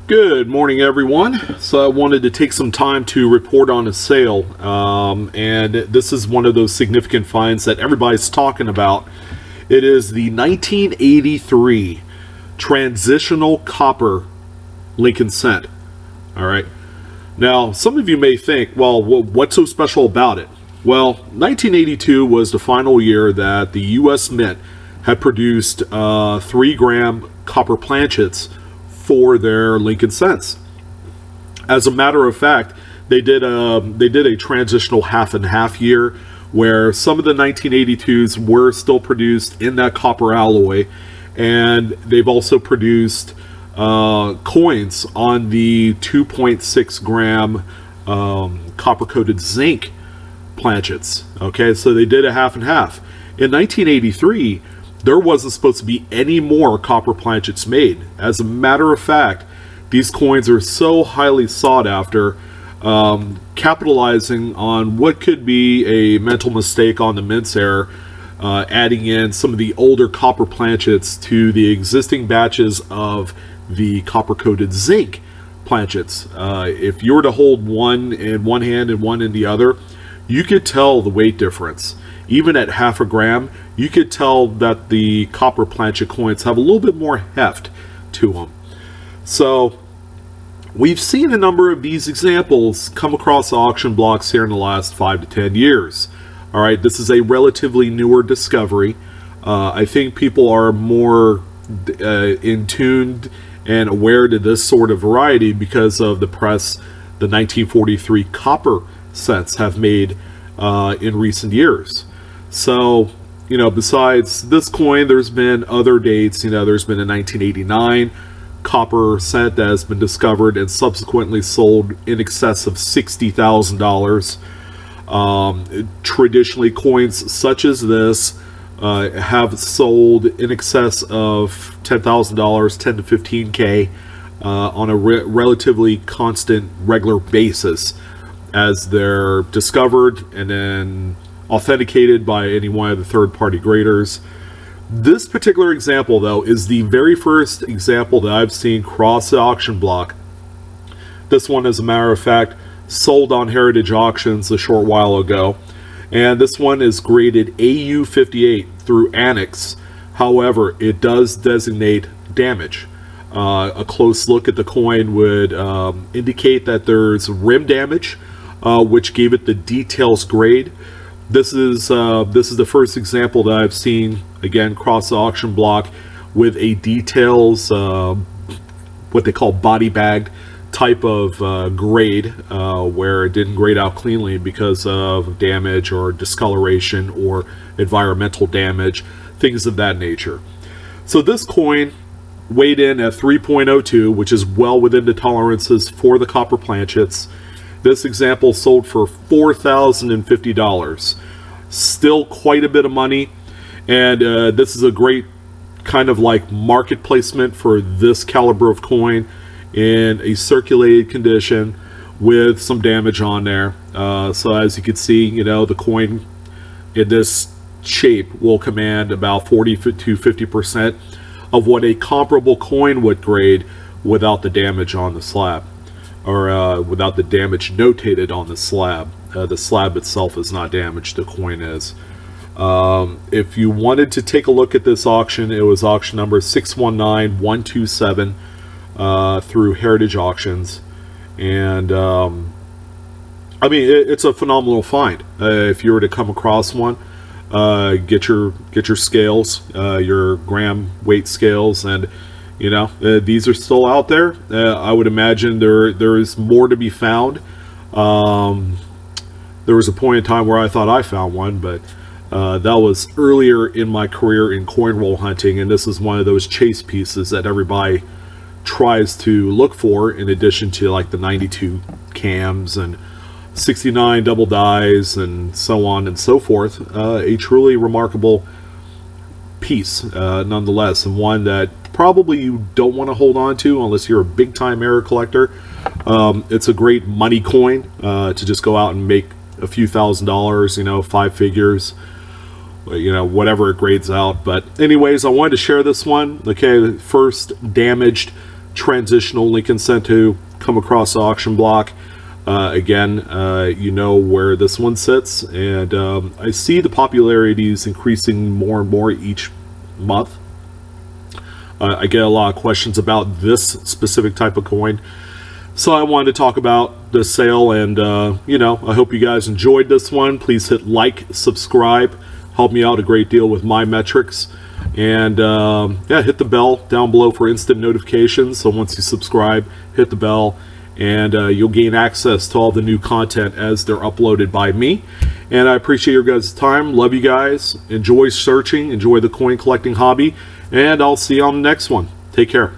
Good morning, everyone. So I wanted to take some time to report on a sale, and this is one of those significant finds that everybody's talking about. It is the 1983 Transitional Copper Lincoln Cent. All right. Now, some of you may think, well, what's so special about it? Well, 1982 was the final year that the U.S. Mint had produced 3-gram copper planchets for their Lincoln Cents. As a matter of fact, they did a transitional half and half year where some of the 1982s were still produced in that copper alloy, and they've also produced coins on the 2.6 gram copper coated zinc planchets. Okay, so they did a half and half. In 1983, there wasn't supposed to be any more copper planchets made. As a matter of fact, these coins are so highly sought after, capitalizing on what could be a mental mistake on the Mint's error, adding in some of the older copper planchets to the existing batches of the copper-coated zinc planchets. If you were to hold one in one hand and one in the other, you could tell the weight difference. Even at half a gram, you could tell that the copper planchet coins have a little bit more heft to them. So we've seen a number of these examples come across auction blocks here in the last 5 to 10 years. All right, this is a relatively newer discovery. I think people are more in tuned and aware to this sort of variety because of the press the 1943 copper cents have made in recent years. So, besides this coin, there's been other dates. There's been a 1989 copper cent that has been discovered and subsequently sold in excess of $60,000. Traditionally, coins such as this have sold in excess of $10,000, 10 to 15K, on a relatively constant, regular basis as they're discovered and then authenticated by any one of the third-party graders. This particular example, though, is the very first example that I've seen cross the auction block. This one, as a matter of fact, sold on Heritage Auctions a short while ago, and this one is graded AU58 through Annex. However, it does designate damage. A close look at the coin would indicate that there's rim damage, which gave it the details grade. This is the first example that I've seen, again, cross the auction block with a details, what they call body bagged type of grade, where it didn't grade out cleanly because of damage or discoloration or environmental damage, things of that nature. So this coin weighed in at 3.02, which is well within the tolerances for the copper planchets. This example sold for $4,050. Still quite a bit of money, and this is a great kind of like market placement for this caliber of coin in a circulated condition with some damage on there. So as you can see, the coin in this shape will command about 40 to 50% of what a comparable coin would grade without the damage on the slab, or without the damage notated on the slab. The slab itself is not damaged, the coin is. If you wanted to take a look at this auction, it was auction number 619127 through Heritage Auctions. And it's a phenomenal find. If you were to come across one, get your scales, your gram weight scales, and these are still out there. I would imagine there is more to be found. There was a point in time where I thought I found one, but that was earlier in my career in coin roll hunting, and this is one of those chase pieces that everybody tries to look for, in addition to like the 92 cams and 69 double dies and so on and so forth. A truly remarkable piece, nonetheless, and one that probably you don't want to hold on to unless you're a big-time error collector. It's a great money coin to just go out and make a few $1,000s, 5 figures, whatever it grades out. But anyways, I wanted to share this one. Okay, the first damaged Transitional link and sent to, come across the auction block. Again, you know where this one sits, and I see the popularity is increasing more and more each month. I get a lot of questions about this specific type of coin, so I wanted to talk about the sale, and you know, I hope you guys enjoyed this one. Please hit like, subscribe, help me out a great deal with my metrics, and yeah, hit the bell down below for instant notifications. So once you subscribe, hit the bell, and you'll gain access to all the new content as they're uploaded by me. And I appreciate your guys' time. Love you guys. Enjoy searching, enjoy the coin collecting hobby, and I'll see you on the next one. Take care.